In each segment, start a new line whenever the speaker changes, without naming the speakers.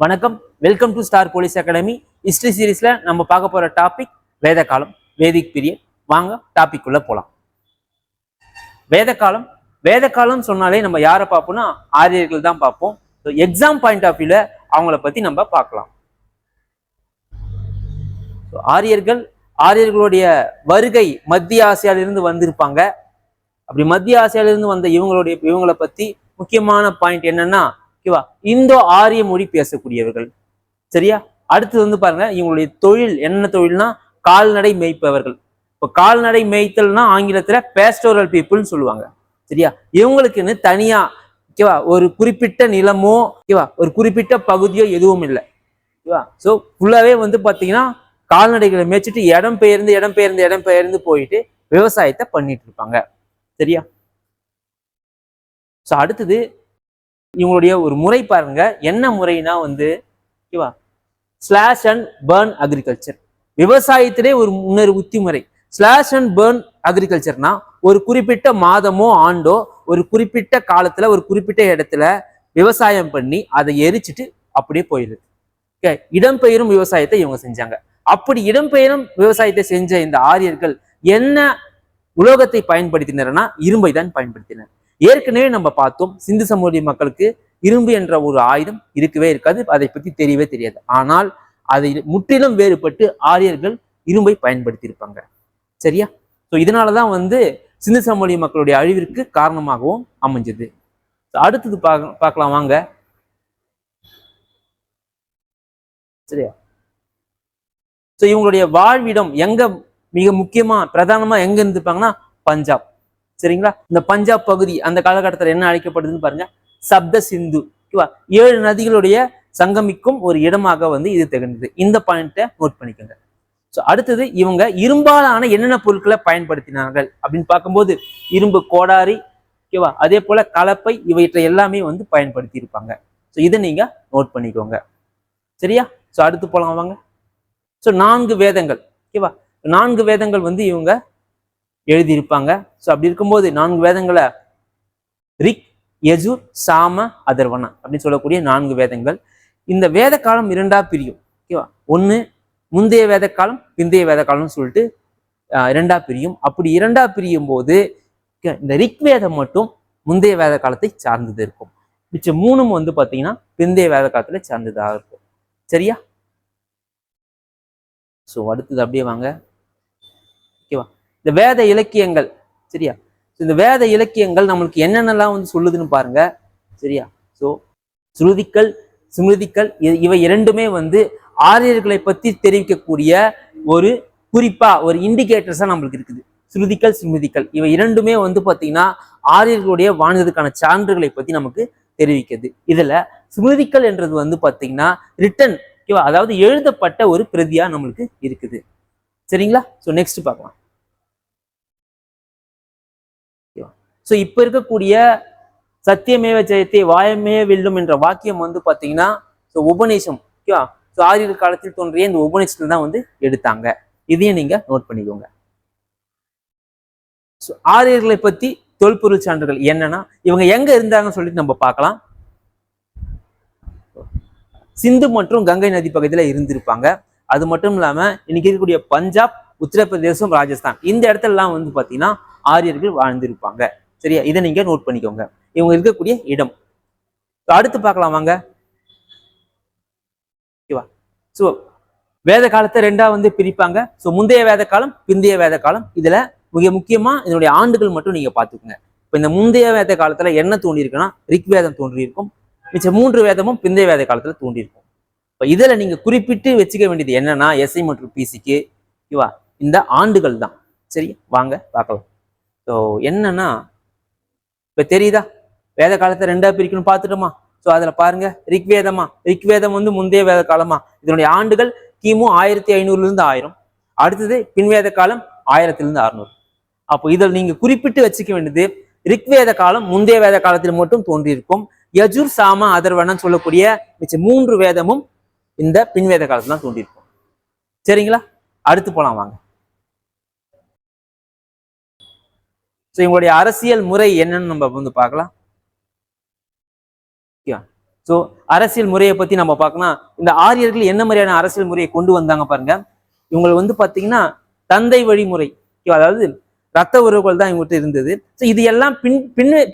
வணக்கம், welcome to Star Police Academy. History சீரீஸ்ல நம்ம பார்க்க போற டாபிக் வேத காலம், வேதிக் பீரியட். வாங்க டாபிக் உள்ள போலாம். வேத காலம், வேத காலம் சொன்னாலே நம்ம யாரை பார்ப்போம்னா ஆரியர்கள் தான் பார்ப்போம். எக்ஸாம் பாயிண்ட் ஆஃப் வியூல அவங்கள பத்தி நம்ம பார்க்கலாம். ஆரியர்களுடைய வருகை மத்திய ஆசியாவிலிருந்து வந்திருப்பாங்க. அப்படி மத்திய ஆசியாவிலிருந்து வந்த இவங்களை பத்தி முக்கியமான பாயிண்ட் என்னன்னா, இந்தோ ஆரிய மொழி பேசக்கூடியவர்கள். சரியா? அடுத்து பாருங்க, இவங்களுடைய தொழில் என்ன தொழில்னா கால்நடை மேய்ப்பவர்கள். இப்போ கால்நடை மேய்த்தல்னா ஆங்கிலத்துல பேஸ்டோரல் பீப்புள்னு சொல்லுவாங்க. சரியா? இவங்களுக்குன்னு தனியா ஒரு குறிப்பிட்ட நிலமோ ஒரு குறிப்பிட்ட பகுதியோ எதுவும் இல்லை. ஸோ ஃபுல்லாவே பாத்தீங்கன்னா கால்நடைகளை மேய்ச்சிட்டு இடம் பெயர்ந்து போயிட்டு விவசாயத்தை பண்ணிட்டு இருப்பாங்க. சரியா? ஸோ அடுத்தது இவங்களுடைய ஒரு முறை பாருங்க. என்ன முறைனா ஸ்லாஷ் அண்ட் பர்ன் அக்ரிகல்ச்சர். விவசாயத்திலே ஒரு முன்னேறு உத்தி முறை. ஸ்லாஷ் அண்ட் பர்ன் அக்ரிகல்ச்சர்னா ஒரு குறிப்பிட்ட மாதமோ ஆண்டோ ஒரு குறிப்பிட்ட காலத்துல ஒரு குறிப்பிட்ட இடத்துல விவசாயம் பண்ணி அதை எரிச்சிட்டு அப்படியே போயிடுது. இடம்பெயரும் விவசாயத்தை இவங்க செஞ்சாங்க. அப்படி இடம்பெயரும் விவசாயத்தை செஞ்ச இந்த ஆரியர்கள் என்ன உலோகத்தை பயன்படுத்தினர்னா இரும்பை தான் பயன்படுத்தினர். ஏற்கனவே நம்ம பார்த்தோம், சிந்து சமூக மக்களுக்கு இரும்பு என்ற ஒரு ஆயுதம் இருக்கவே இருக்காது, அதை பத்தி தெரியவே தெரியாது. ஆனால் அதை முற்றிலும் வேறுபட்டு ஆரியர்கள் இரும்பை பயன்படுத்தி இருப்பாங்க. சரியா? ஸோ இதனாலதான் சிந்து சமூக மக்களுடைய அழிவிற்கு காரணமாகவும் அமைஞ்சது. அடுத்தது பார்க்கலாம் வாங்க. சரியா? ஸோ இவங்களுடைய வாழ்விடம் எங்க மிக முக்கியமா பிரதானமா எங்க இருந்திருப்பாங்கன்னா பஞ்சாப். சரிங்களா? இந்த பஞ்சாப் பகுதி அந்த காலகட்டத்தில் என்ன அழைக்கப்படுதுன்னு பாருங்க, சப்த சிந்து. 7 நதிகளுடைய சங்கமிக்கும் ஒரு இடமாக இது திகழ்ந்தது. இந்த பாயிண்ட்டை நோட் பண்ணிக்கோங்க. ஸோ அடுத்தது இவங்க இரும்பாலான என்னென்ன பொருட்களை பயன்படுத்தினார்கள் அப்படின்னு பார்க்கும்போது இரும்பு கோடாரி, அதே போல கலப்பை, இவற்றை எல்லாமே பயன்படுத்தி இருப்பாங்க. ஸோ இதை நீங்க நோட் பண்ணிக்கோங்க. சரியா? ஸோ அடுத்து போலாம் வாங்க. ஸோ 4 வேதங்கள். 4 வேதங்கள் இவங்க எழுதியிருப்பாங்க. ஸோ அப்படி இருக்கும்போது 4 வேதங்களை ரிக், யஜுர், சாம, அதர்வன அப்படின்னு சொல்லக்கூடிய 4 வேதங்கள். இந்த வேத காலம் 2ஆ பிரியும். ஒண்ணு முந்தைய வேத காலம், பிந்தைய வேத காலம்னு சொல்லிட்டு 2ஆ பிரியும். அப்படி 2ஆ பிரியும் போது இந்த ரிக் வேதம் மட்டும் முந்தைய வேத காலத்தை சார்ந்தது இருக்கும். மிச்சம் 3ம் பாத்தீங்கன்னா பிந்தைய வேத காலத்துல சார்ந்ததாக இருக்கும். சரியா? ஸோ அடுத்தது அப்படியே வாங்க. ஓகேவா? இந்த வேத இலக்கியங்கள். சரியா? இந்த வேத இலக்கியங்கள் நம்மளுக்கு என்னென்னலாம் சொல்லுதுன்னு பாருங்க. சரியா? ஸோ ஸ்ருதிகள், ஸ்மிருதிகள் இவை இரண்டுமே ஆரியர்களை பத்தி தெரிவிக்கக்கூடிய ஒரு குறிப்பா ஒரு இண்டிகேட்டர்ஸா நம்மளுக்கு இருக்குது. ஸ்ருதிகள், ஸ்மிருதிகள் இவை இரண்டுமே பாத்தீங்கன்னா ஆரியர்களுடைய வாழ்ந்ததுக்கான சான்றுகளை பத்தி நமக்கு தெரிவிக்குது. இதுல ஸ்மிருதிகள் என்றது பாத்தீங்கன்னா ரிட்டன், அதாவது எழுதப்பட்ட ஒரு பிரதியா நம்மளுக்கு இருக்குது. சரிங்களா? ஸோ நெக்ஸ்ட் பார்க்கலாம். ஸோ இப்ப இருக்கக்கூடிய சத்தியமேவ ஜெயத்தே வாயமே வெல்லும் என்ற வாக்கியம் பாத்தீங்கன்னா உபநிஷம். ஸோ ஆரியர் காலத்தில் தோன்றிய இந்த உபநிஷத்துல தான் எடுத்தாங்க. இதையும் நீங்க நோட் பண்ணிக்கோங்க. ஸோ ஆரியர்களை பத்தி தொல்பொருள் சான்றுகள் என்னன்னா இவங்க எங்க இருந்தாங்கன்னு சொல்லிட்டு நம்ம பார்க்கலாம். சிந்து மற்றும் கங்கை நதி பகுதியில இருந்திருப்பாங்க. அது மட்டும் இல்லாம இன்னைக்கு இருக்கக்கூடிய பஞ்சாப், உத்தரப்பிரதேசம், ராஜஸ்தான் இந்த இடத்துல எல்லாம் பாத்தீங்கன்னா ஆரியர்கள் வாழ்ந்திருப்பாங்க. சரியா? இதை நீங்க நோட் பண்ணிக்கோங்க, இவங்க இருக்கக்கூடிய இடம். அடுத்து பார்க்கலாம் வாங்க. ஓகேவா? ஸோ வேத காலத்தை 2ஆ பிரிப்பாங்க. ஸோ முந்தைய வேத காலம், பிந்தைய வேத காலம். இதுல மிக முக்கியமா இதனுடைய ஆண்டுகள் மட்டும் நீங்க பாத்துக்கோங்க. இப்ப இந்த முந்தைய வேத காலத்துல என்ன தோன்றியிருக்குன்னா ரிக் வேதம் தோன்றியிருக்கும். மிச்சம் 3 வேதமும் பிந்தைய வேத காலத்துல தோன்றியிருக்கும். இப்ப இதுல நீங்க குறிப்பிட்டு வச்சுக்க வேண்டியது என்னன்னா எஸ்ஐ மற்றும் பிசிக்கு இந்த ஆண்டுகள் தான். சரி, வாங்க பார்க்கலாம். ஸோ என்னன்னா இப்ப தெரியுதா வேத காலத்தை 2ஆ பிரிக்கணும் பார்த்துட்டோமா? ஸோ அதுல பாருங்க, ரிக்வேதமா, ரிக்வேதம் முந்தைய வேத காலமா, இதனுடைய ஆண்டுகள் கிமு 1500 1000. அடுத்தது பின்வேத காலம் 1000 600. அப்போ இதில் நீங்க குறிப்பிட்டு வச்சுக்க வேண்டியது ரிக்வேத காலம் முந்தைய வேத காலத்தில் மட்டும் தோன்றியிருக்கும். யஜுர், சாம, அதர்வன சொல்லக்கூடிய மிச்சம் 3 வேதமும் இந்த பின்வேத காலத்துல தான் தோன்றியிருக்கும். சரிங்களா? அடுத்து போலாம் வாங்க. ஸோ இவங்களுடைய அரசியல் முறை என்னன்னு நம்ம பார்க்கலாம். ஸோ அரசியல் முறையை பத்தி நம்ம பார்க்கலாம். இந்த ஆரியர்கள் என்ன மாதிரியான அரசியல் முறையை கொண்டு வந்தாங்க பாருங்க. இவங்களுக்கு வந்து பாத்தீங்கன்னா தந்தை வழிமுறை, அதாவது ரத்த உறவுகள் தான் இவங்ககிட்ட இருந்தது. ஸோ இது எல்லாம்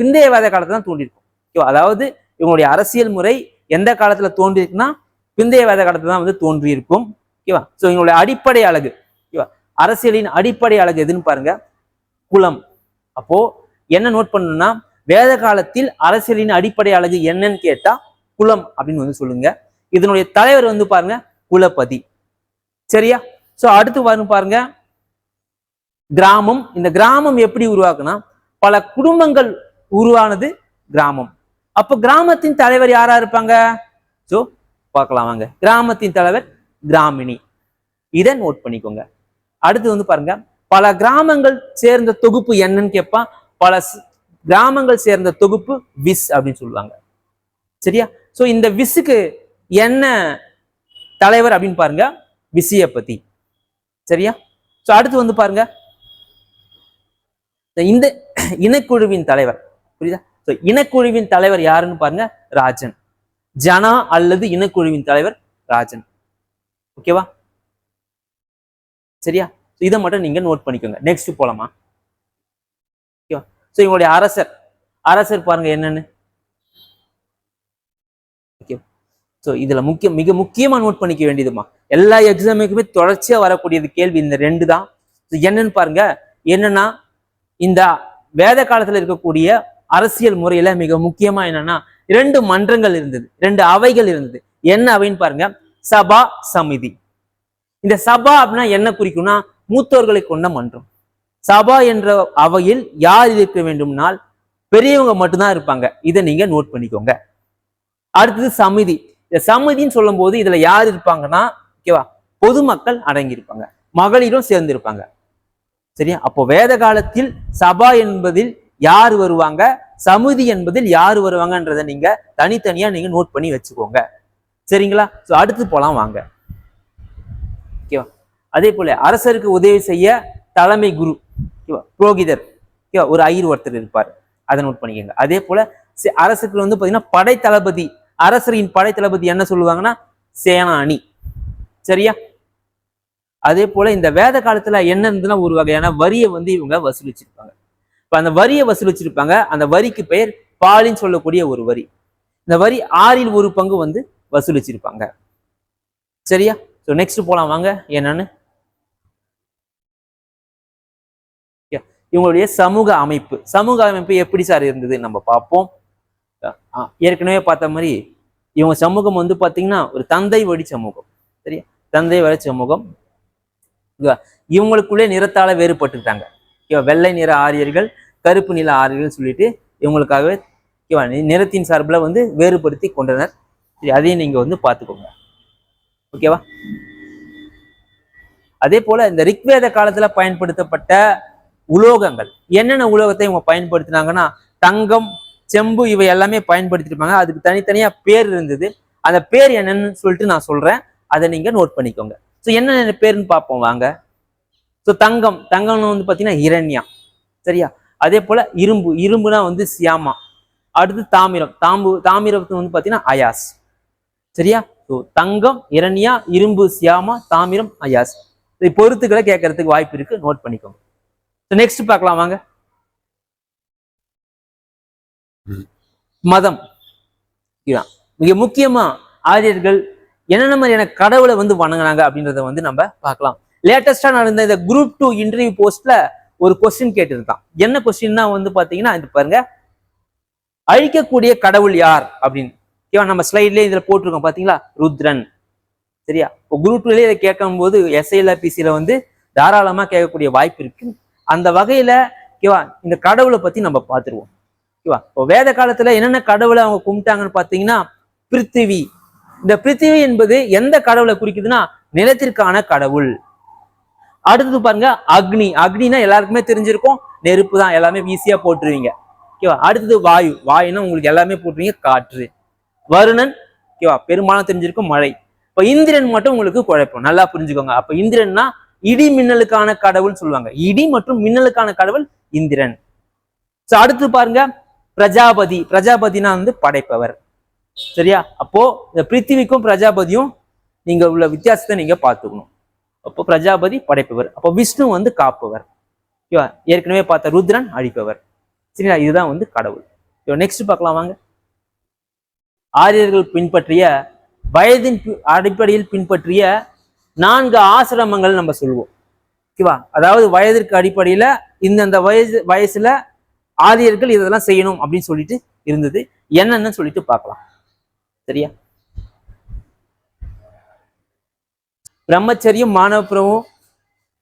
பிந்தைய வேத காலத்துல தான் தோன்றிருக்கும். அதாவது இவங்களுடைய அரசியல் முறை எந்த காலத்துல தோன்றிருக்குன்னா பிந்தைய வேத காலத்துல தான் வந்து தோன்றியிருக்கும். ஓகேவா? ஸோ இவங்களுடைய அடிப்படை அழகு, அரசியலின் அடிப்படை அழகு எதுன்னு பாருங்க, குலம். அப்போ என்ன நோட் பண்ணணும்னா வேத காலத்தில் அரசியலின் அடிப்படை அழகு என்னன்னு கேட்டா குலம் அப்படின்னு வந்து சொல்லுங்க. இதனுடைய தலைவர் வந்து பாருங்க குலபதி. சரியா? சோ அடுத்து பாருங்க கிராமம். இந்த கிராமம் எப்படி உருவாக்குனா பல குடும்பங்கள் உருவானது கிராமம். அப்ப கிராமத்தின் தலைவர் யாரா இருப்பாங்க? சோ பார்க்கலாம் வாங்க. கிராமத்தின் தலைவர் கிராமினி. இதை நோட் பண்ணிக்கோங்க. அடுத்து வந்து பாருங்க பல கிராமங்கள் சேர்ந்த தொகுப்பு என்னன்னு கேட்பான். பல கிராமங்கள் சேர்ந்த தொகுப்பு விஸ் அப்படின்னு சொல்லுவாங்க. சரியா? சோ இந்த விஸ்ஸுக்கு என்ன தலைவர் அப்படின்னு பாருங்க, விசியபதி. சரியா? சோ அடுத்து வந்து பாருங்க இந்த இனக்குழுவின் தலைவர். புரியுதா? சோ இனக்குழுவின் தலைவர் யாருன்னு பாருங்க, ராஜன். ஜனா அல்லது இனக்குழுவின் தலைவர் ராஜன். ஓகேவா? சரியா? இதை மட்டும் நீங்க நோட் பண்ணிக்கோங்க. நெக்ஸ்ட் போலாமா? ஓகேவா? சோ இவங்களுடைய அரசர் பாருங்க என்னன்னு. ஓகே. சோ இதுல மிக முக்கியமா நோட் பண்ணிக்க வேண்டியதுமா, எல்லா எக்ஸாமுக்குமே தொடர்ச்சியா வரக்கூடியது கேள்வி இந்த ரெண்டு தான். என்னன்னு பாருங்க. என்னன்னா இந்த வேத காலத்துல இருக்கக்கூடிய அரசியல் முறையில மிக முக்கியமா என்னன்னா 2 மன்றங்கள் இருந்தது, 2 அவைகள் இருந்தது. என்ன அவைன்னு பாருங்க, சபா, சமிதி. இந்த சபா அப்படின்னா என்ன குறிக்கும்னா மூத்தோர்களை கொண்ட மன்றம். சபா என்ற அவையில் யார் இருக்க வேண்டும்னால் பெரியவங்க மட்டும்தான் இருப்பாங்க. இதை நீங்க நோட் பண்ணிக்கோங்க. அடுத்தது சமிதி. இந்த சமிதின்னு சொல்லும் போது இதுல யார் இருப்பாங்கன்னா, ஓகேவா, பொதுமக்கள் அடங்கி இருப்பாங்க, மகளிரும் சேர்ந்து இருப்பாங்க. சரியா? அப்போ வேத காலத்தில் சபா என்பதில் யார் வருவாங்க, சமிதி என்பதில் யார் வருவாங்கன்றதை நீங்க தனித்தனியா நீங்க நோட் பண்ணி வச்சுக்கோங்க. சரிங்களா? சோ அடுத்து போலாம் வாங்க. ஓகேவா? அதே போல அரசருக்கு உதவி செய்ய தலைமை குரு, புரோகிதர், ஒரு ஐயர் ஒருத்தர் இருப்பார். அதை நோட் பண்ணிக்கோங்க. அதே போல அரசுக்கு வந்து பாத்தீங்கன்னா படை தளபதி, அரசரின் படை தளபதி என்ன சொல்லுவாங்கன்னா சேனானி. சரியா? அதே போல இந்த வேத காலத்துல என்ன இருந்ததுன்னா ஒரு வகையான வரியை வந்து இவங்க வசூலிச்சிருப்பாங்க. இப்ப அந்த வரியை வசூலிச்சிருப்பாங்க. அந்த வரிக்கு பெயர் பாலின்னு சொல்லக்கூடிய ஒரு வரி. இந்த வரி 6 1 பங்கு வந்து வசூலிச்சிருப்பாங்க. சரியா? ஸோ நெக்ஸ்ட் போலாம் வாங்க. என்னன்னு இவங்களுடைய சமூக அமைப்பு எப்படி சார் இருந்தது நம்ம பார்ப்போம். ஏற்கனவே பார்த்த மாதிரி இவங்க சமூகம் வந்து பாத்தீங்கன்னா ஒரு தந்தை வழி சமூகம். சரியா? தந்தை வழி சமூகம். இவங்களுக்குள்ளே நிறத்தால வேறுபட்டுட்டாங்க. வெள்ளை நிற ஆரியர்கள், கருப்பு நிற ஆரியர்கள் சொல்லிட்டு இவங்களுக்காகவே நிறத்தின் சார்பில் வந்து வேறுபடுத்தி கொண்டனர். அதையும் நீங்க வந்து பார்த்துக்கோங்க. ஓகேவா? அதே போல இந்த ரிக்வேத காலத்துல பயன்படுத்தப்பட்ட உலோகங்கள், என்னென்ன உலோகத்தை இவங்க பயன்படுத்தினாங்கன்னா தங்கம், செம்பு, இவை எல்லாமே பயன்படுத்திருப்பாங்க. அதுக்கு தனித்தனியா பேர் இருந்தது. அந்த பேர் என்னன்னு சொல்லிட்டு நான் சொல்றேன், அதை நீங்க நோட் பண்ணிக்கோங்க. ஸோ என்னென்ன பேருன்னு பார்ப்போம் வாங்க. ஸோ தங்கம்னு வந்து பாத்தீங்கன்னா இரண்யா. சரியா? அதே போல இரும்புனா வந்து சியாமா. அடுத்து தாமிரத்து வந்து பாத்தீங்கன்னா அயாஸ். சரியா? ஸோ தங்கம், இரண்யா, இரும்பு, சியாமா, தாமிரம், அயாஸ். பொருத்துக்களை கேட்கறதுக்கு வாய்ப்பு இருக்கு, நோட் பண்ணிக்கோங்க. நெக்ஸ்ட் பார்க்கலாம் வாங்க. மதம். மிக முக்கியமா ஆரியர்கள் என்னென்ன மாதிரியான கடவுளை வந்து வணங்கினாங்க அப்படின்றத வந்து நம்ம பார்க்கலாம். லேட்டஸ்டா நடந்த இந்த குரூப் 2 இன்டர்வியூ போஸ்ட்ல ஒரு கொஸ்டின் கேட்டிருக்கான். என்ன கொஸ்டின்னா வந்து பாத்தீங்கன்னா இது பாருங்க, அழிக்கக்கூடிய கடவுள் யார் அப்படின்னு. நம்ம ஸ்லைட்லயே இதுல போட்டிருக்கோம் பாத்தீங்களா, ருத்ரன். சரியா? இப்போ குரூப் 2 இதை கேட்கும் போது SILRPCல வந்து தாராளமா கேட்கக்கூடிய வாய்ப்பு இருக்கு. அந்த வகையில இந்த கடவுளை பத்தி நம்ம பார்த்துருவோம். இப்போ வேத காலத்துல என்னென்ன கடவுளை அவங்க கும்பிட்டாங்கன்னு பாத்தீங்கன்னா பிருத்திவி. இந்த பிருத்திவி என்பது எந்த கடவுளை குறிக்குதுன்னா நிலத்திற்கான கடவுள். அடுத்தது பாருங்க அக்னினா எல்லாருக்குமே தெரிஞ்சிருக்கும், நெருப்பு தான், எல்லாமே ஈஸியா போட்டுருவீங்க. அடுத்தது வாயுன்னா உங்களுக்கு எல்லாமே போட்டுருவீங்க, காற்று. வருணன் பெரும்பாலும் தெரிஞ்சிருக்கும், மழை. இப்ப இந்திரன் மட்டும் உங்களுக்கு குழப்பம், நல்லா புரிஞ்சுக்கோங்க. அப்ப இந்திரன்னா இடி மின்னலுக்கான கடவுள் சொல்லுவாங்க. இடி மற்றும் மின்னலுக்கான கடவுள் இந்திரன். அடுத்து பாருங்க பிரஜாபதினா வந்து படைப்பவர். சரியா? அப்போ இந்த பிருத்திவிக்கும் பிரஜாபதியும் நீங்க உள்ள வித்தியாசத்தை நீங்க பார்த்துக்கணும். அப்போ பிரஜாபதி படைப்பவர், அப்போ விஷ்ணு வந்து காப்பவர். ஓகேவா? ஏற்கனவே பார்த்த ருத்ரன் அழிப்பவர். சரிங்களா? இதுதான் வந்து கடவுள். நெக்ஸ்ட் பார்க்கலாம் வாங்க. ஆரியர்கள் பின்பற்றிய வயதின் அடிப்படையில் பின்பற்றிய 4 ஆசிரமங்கள் நம்ம சொல்லுவோம். ஓகேவா? அதாவது வயதிற்கு அடிப்படையில இந்தந்த வயசுல ஆரியர்கள் இதெல்லாம் செய்யணும் அப்படின்னு சொல்லிட்டு இருந்தது. என்னன்னு சொல்லிட்டு பார்க்கலாம். சரியா? பிரம்மச்சரியம், மானவப்பிரமம்,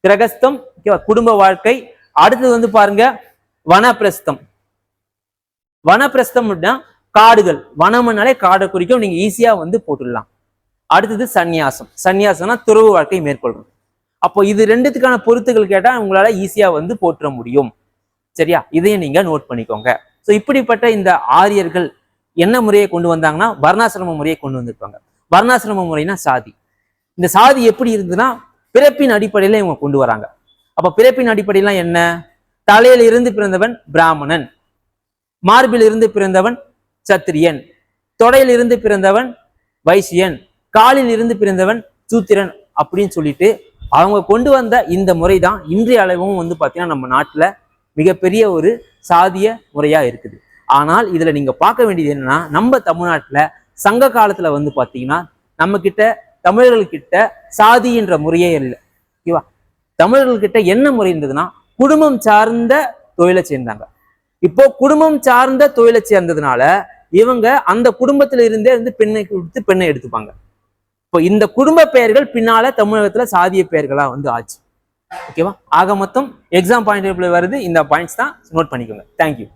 கிரகஸ்தம், குடும்ப வாழ்க்கை. அடுத்தது வந்து பாருங்க வனப்பிரஸ்தம். வனப்பிரஸ்தம் காடுகள், வனம்னாலே காடை குறிக்கும், நீங்க ஈஸியா வந்து போட்டுடலாம். அடுத்தது சந்நியாசம். சந்நியாசம்னா துறவு வாழ்க்கை மேற்கொள்றது. அப்போ இது ரெண்டுத்துக்கான பொருத்துகள் கேட்டா உங்களால ஈஸியா வந்து போற்ற முடியும். சரியா? இதையும் நீங்க நோட் பண்ணிக்கோங்க. ஸோ இப்படிப்பட்ட இந்த ஆரியர்கள் என்ன முறையை கொண்டு வந்தாங்கன்னா வர்ணாசிரம முறையை கொண்டு வந்திருப்பாங்க. வர்ணாசிரம முறைனா சாதி. இந்த சாதி எப்படி இருந்ததுன்னா பிறப்பின் அடிப்படையில இவங்க கொண்டு வராங்க. அப்ப பிறப்பின் அடிப்படையிலாம் என்ன? தலையில இருந்து பிறந்தவன் பிராமணன், மார்பில் இருந்து பிறந்தவன் சத்திரியன், தொடையில் இருந்து பிறந்தவன் வைசியன், காலில் இருந்து பிறந்தவன் சூத்திரன் அப்படின்னு சொல்லிட்டு அவங்க கொண்டு வந்த இந்த முறை தான் இன்றைய அளவும் வந்து பாத்தீங்கன்னா நம்ம நாட்டுல மிகப்பெரிய ஒரு சாதிய முறையா இருக்குது. ஆனால் இதுல நீங்க பார்க்க வேண்டியது என்னன்னா நம்ம தமிழ்நாட்டுல சங்க காலத்துல வந்து பாத்தீங்கன்னா நம்ம கிட்ட தமிழர்கள்கிட்ட சாதி என்ற முறையே இல்லை. ஓகேவா? தமிழர்கள்கிட்ட என்ன முறை இருந்ததுன்னா குடும்பம் சார்ந்த தொழிலை சேர்ந்தாங்க. இப்போ குடும்பம் சார்ந்த தொழிலை சேர்ந்ததுனால இவங்க அந்த குடும்பத்துல இருந்தே வந்து பெண்ணை கொடுத்து பெண்ணை எடுத்துப்பாங்க. இப்போ இந்த குடும்ப பெயர்கள் பின்னால தமிழகத்துல சாதிய பெயர்களா வந்து ஆச்சு. ஓகேவா? ஆக மொத்தம் எக்ஸாம் பாயிண்ட் வருது. இந்த பாயிண்ட்ஸ் தான் நோட் பண்ணிக்கோங்க. தேங்க்யூ.